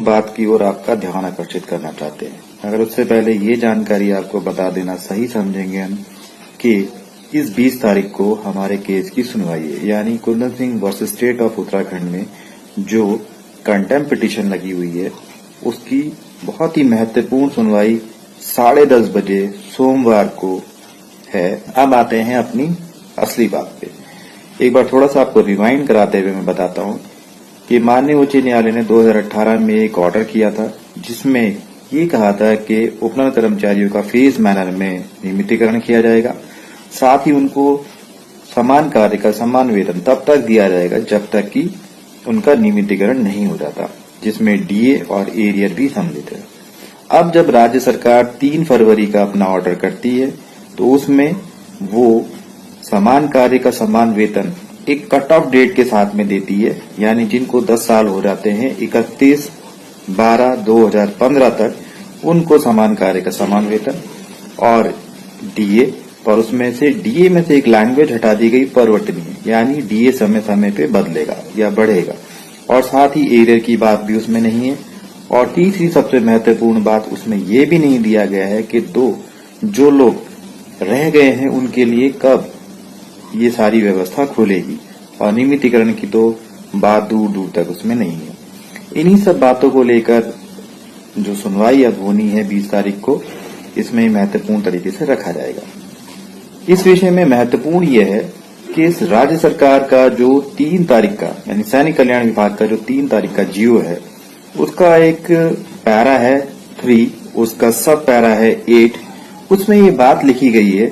बात की ओर आपका ध्यान आकर्षित करना चाहते हैं। अगर उससे पहले ये जानकारी आपको बता देना सही समझेंगे हम कि इस 20 तारीख को हमारे केस की सुनवाई है, यानी Kundan Singh versus state of Uttarakhand में जो कंटेम्प्ट पिटीशन लगी हुई है उसकी बहुत ही महत्वपूर्ण सुनवाई 10:30 बजे सोमवार को है। अब आते हैं अपनी असली बात पे। एक बार थोड़ा सा आपको रिवाइंड कराते हुए मैं बताता हूं कि माननीय उच्च न्यायालय ने 2018 में एक ऑर्डर किया था जिसमें ये कहा था कि उपनल कर्मचारियों का फेज मैनर में नियमितीकरण किया जाएगा, साथ ही उनको समान कार्य का समान वेतन तब तक दिया जाएगा जब तक कि उनका नियमितीकरण नहीं हो जाता, जिसमें डीए और एरियर भी सम्मिलित है। अब जब राज्य सरकार 3 फरवरी का अपना ऑर्डर करती है तो उसमें वो समान कार्य का समान वेतन एक कट ऑफ डेट के साथ में देती है, यानी जिनको 10 साल हो जाते हैं 31/12/2015 तक उनको समान कार्य का समान वेतन और डीए, और उसमें से डीए में से एक लैंग्वेज हटा दी गई परिवर्तनीय, यानी डीए समय समय पे बदलेगा या बढ़ेगा, और साथ ही एरियर की बात भी उसमें नहीं है। और तीसरी सबसे महत्वपूर्ण बात उसमें यह भी नहीं दिया गया है कि जो लोग रह गए हैं उनके लिए कब ये सारी व्यवस्था खुलेगी, और नियमितीकरण की तो बात दूर दूर तक उसमें नहीं है। इन्हीं सब बातों को लेकर जो सुनवाई अब होनी है 20 तारीख को, इसमें महत्वपूर्ण तरीके से रखा जाएगा। इस विषय में महत्वपूर्ण यह है कि इस राज्य सरकार का जो 3 तारीख का यानी सैनिक कल्याण विभाग का जो 3 तारीख का जीओ है उसका एक पैरा है 3, उसका सब पैरा है 8। उसमें ये बात लिखी गई है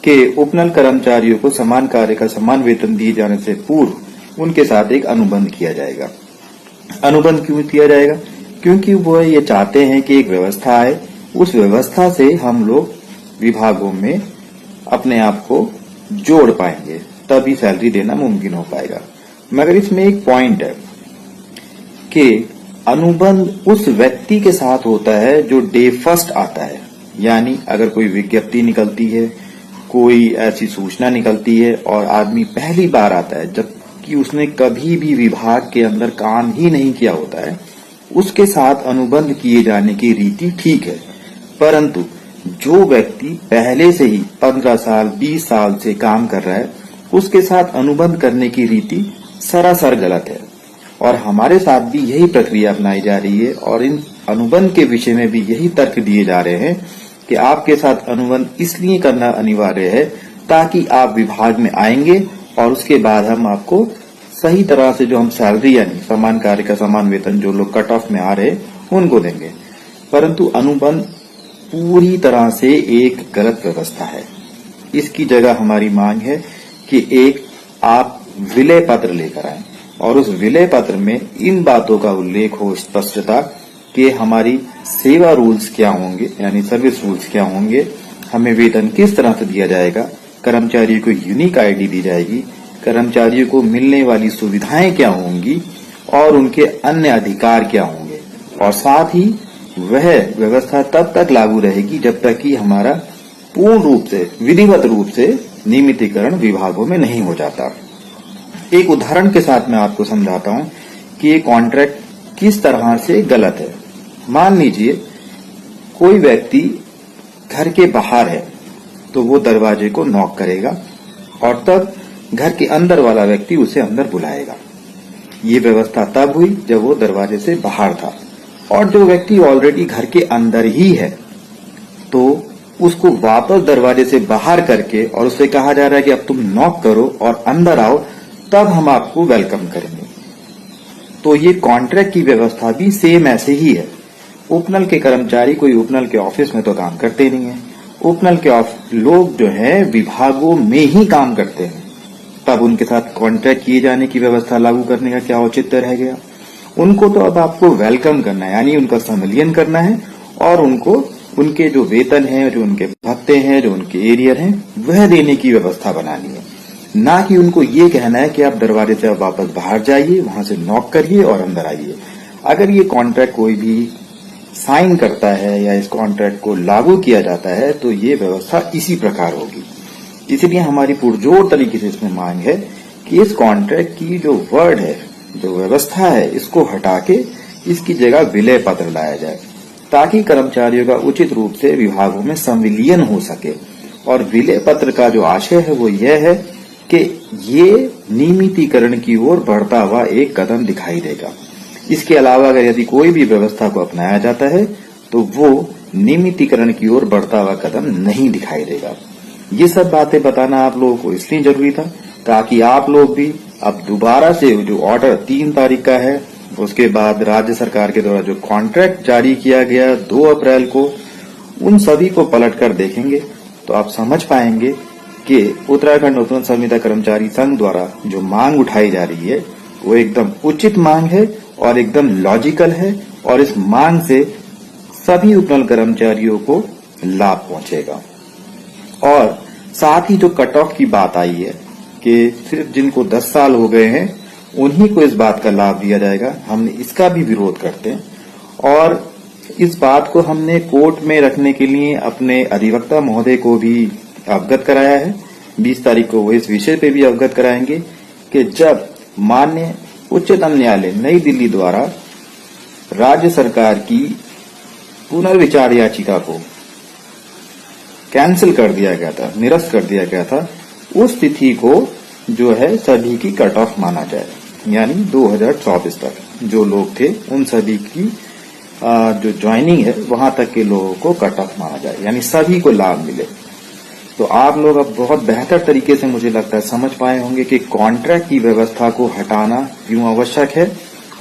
कि उपनल कर्मचारियों को समान कार्य का समान वेतन दिए जाने से पूर्व उनके साथ एक अनुबंध किया जाएगा। अनुबंध क्यों किया जाएगा? क्योंकि वो ये चाहते हैं कि एक व्यवस्था है, उस व्यवस्था से हम लोग विभागों में अपने आप को जोड़ पाएंगे, तभी सैलरी देना मुमकिन हो पाएगा। मगर इसमें एक पॉइंट है कि अनुबंध उस व्यक्ति के साथ होता है जो डे फर्स्ट आता है, यानी अगर कोई विज्ञप्ति निकलती है, कोई ऐसी सूचना निकलती है और आदमी पहली बार आता है जबकि उसने कभी भी विभाग के अंदर काम ही नहीं किया होता है, उसके साथ अनुबंध किए जाने की रीति ठीक है। परंतु जो व्यक्ति पहले से ही 15 साल 20 साल से काम कर रहा है उसके साथ अनुबंध करने की रीति सरासर गलत है, और हमारे साथ भी यही प्रक्रिया अपनाई जा रही है। और इन अनुबंध के विषय में भी यही तर्क दिए जा रहे हैं कि आपके साथ अनुबंध इसलिए करना अनिवार्य है ताकि आप विभाग में आएंगे और उसके बाद हम आपको सही तरह से जो हम सैलरी यानी समान कार्य का समान वेतन जो लोग कट ऑफ में आ रहे उनको देंगे। परंतु अनुबंध पूरी तरह से एक गलत व्यवस्था है। इसकी जगह हमारी मांग है कि एक आप विलय पत्र लेकर आए और उस विलय पत्र में इन बातों का उल्लेख हो स्पष्टता कि हमारी सेवा रूल्स क्या होंगे, यानी सर्विस रूल्स क्या होंगे, हमें वेतन किस तरह से दिया जाएगा, कर्मचारियों को यूनिक आईडी दी जाएगी, कर्मचारियों को मिलने वाली सुविधाएं क्या होंगी और उनके अन्य अधिकार क्या होंगे, और साथ ही वह व्यवस्था तब तक लागू रहेगी जब तक कि हमारा पूर्ण रूप से विधिवत रूप से नियमितीकरण विभागों में नहीं हो जाता। एक उदाहरण के साथ मैं आपको समझाता हूं कि ये कॉन्ट्रैक्ट किस तरह से गलत है। मान लीजिए कोई व्यक्ति घर के बाहर है तो वो दरवाजे को नॉक करेगा और तब घर के अंदर वाला व्यक्ति उसे अंदर बुलाएगा। ये व्यवस्था तब हुई जब वो दरवाजे से बाहर था, और जो व्यक्ति ऑलरेडी घर के अंदर ही है तो उसको वापस दरवाजे से बाहर करके और उससे कहा जा रहा है कि अब तुम नॉक करो और अंदर आओ, तब हम आपको वेलकम करेंगे। तो ये कॉन्ट्रैक्ट की व्यवस्था भी सेम ऐसे ही है। उपनल के कर्मचारी कोई उपनल के ऑफिस में तो काम करते नहीं है, उपनल के लोग जो है विभागों में ही काम करते हैं, तब उनके साथ कॉन्ट्रैक्ट किए जाने की व्यवस्था लागू करने का क्या औचित्य रह गया? उनको तो अब आपको वेलकम करना है, यानी उनका सम्मिलन करना है और उनको उनके जो वेतन है, जो उनके भत्ते हैं, जो उनके एरियर हैं, वह देने की व्यवस्था बनानी है, ना कि उनको ये कहना है कि आप दरवाजे से अब वापस बाहर जाइए, वहां से नॉक करिए और अंदर आइए। अगर ये कॉन्ट्रैक्ट कोई भी साइन करता है या इस कॉन्ट्रैक्ट को लागू किया जाता है तो ये व्यवस्था इसी प्रकार होगी। इसलिए हमारी पुरजोर तरीके से इसमें मांग है कि इस कॉन्ट्रैक्ट की जो वर्ड है, जो व्यवस्था है, इसको हटा के इसकी जगह विलय पत्र लाया जाए, ताकि कर्मचारियों का उचित रूप से विभागों में संविलियन हो सके। और विलय पत्र का जो आशय है वो यह है कि ये नियमितीकरण की ओर बढ़ता हुआ एक कदम दिखाई देगा। इसके अलावा अगर यदि कोई भी व्यवस्था को अपनाया जाता है तो वो नियमितीकरण की ओर बढ़ता हुआ कदम नहीं दिखाई देगा। ये सब बातें बताना आप लोगों को इसलिए जरूरी था ताकि आप लोग भी अब दोबारा से जो ऑर्डर 3 तारीख का है, उसके बाद राज्य सरकार के द्वारा जो कॉन्ट्रैक्ट जारी किया गया 2 अप्रैल को, उन सभी को पलट कर देखेंगे तो आप समझ पाएंगे कि उत्तराखंड उत्पन्न संविदा कर्मचारी संघ द्वारा जो मांग उठाई जा रही है वो एकदम उचित मांग है और एकदम लॉजिकल है, और इस मांग से सभी उत्पन्न कर्मचारियों को लाभ पहुंचेगा। और साथ ही जो कट ऑफ की बात आई है कि सिर्फ जिनको 10 साल हो गए हैं उन्हीं को इस बात का लाभ दिया जाएगा, हमने इसका भी विरोध करते हैं। और इस बात को हमने कोर्ट में रखने के लिए अपने अधिवक्ता महोदय को भी अवगत कराया है। 20 तारीख को वो इस विषय पे भी अवगत कराएंगे कि जब माननीय उच्चतम न्यायालय नई दिल्ली द्वारा राज्य सरकार की पुनर्विचार याचिका को कैंसिल कर दिया गया था, निरस्त कर दिया गया था, उस तिथि को जो है सभी की कट ऑफ माना जाए, यानी 2024 तक जो लोग थे उन सभी की जो ज्वाइनिंग है वहां तक के लोगों को कट ऑफ माना जाए, यानी सभी को लाभ मिले। तो आप लोग अब बहुत बेहतर तरीके से मुझे लगता है समझ पाए होंगे कि कॉन्ट्रैक्ट की व्यवस्था को हटाना क्यों आवश्यक है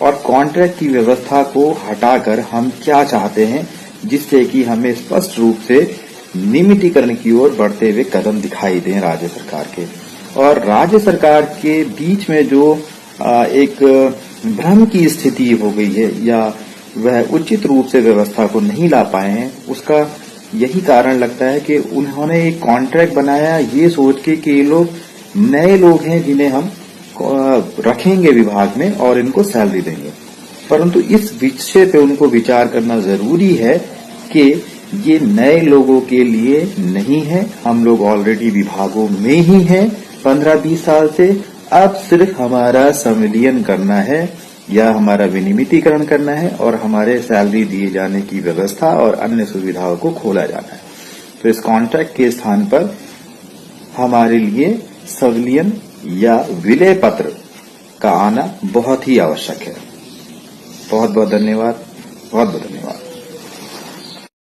और कॉन्ट्रैक्ट की व्यवस्था को हटाकर हम क्या चाहते हैं, जिससे कि हमें स्पष्ट रूप से नियमितीकरण की ओर बढ़ते हुए कदम दिखाई दें राज्य सरकार के। और राज्य सरकार के बीच में जो एक भ्रम की स्थिति हो गई है या वह उचित रूप से व्यवस्था को नहीं ला पाए हैं, उसका यही कारण लगता है कि उन्होंने एक कॉन्ट्रैक्ट बनाया ये सोच के कि ये लोग नए लोग हैं जिन्हें हम रखेंगे विभाग में और इनको सैलरी देंगे। परंतु इस विषय पे उनको विचार करना जरूरी है कि ये नए लोगों के लिए नहीं है, हम लोग ऑलरेडी विभागों में ही हैं 15-20 साल से, अब सिर्फ हमारा संविलियन करना है या हमारा विनियमितीकरण करना है और हमारे सैलरी दिए जाने की व्यवस्था और अन्य सुविधाओं को खोला जाना है। तो इस कॉन्ट्रैक्ट के स्थान पर हमारे लिए संविलियन या विलय पत्र का आना बहुत ही आवश्यक है। बहुत बहुत धन्यवाद, बहुत बहुत धन्यवाद।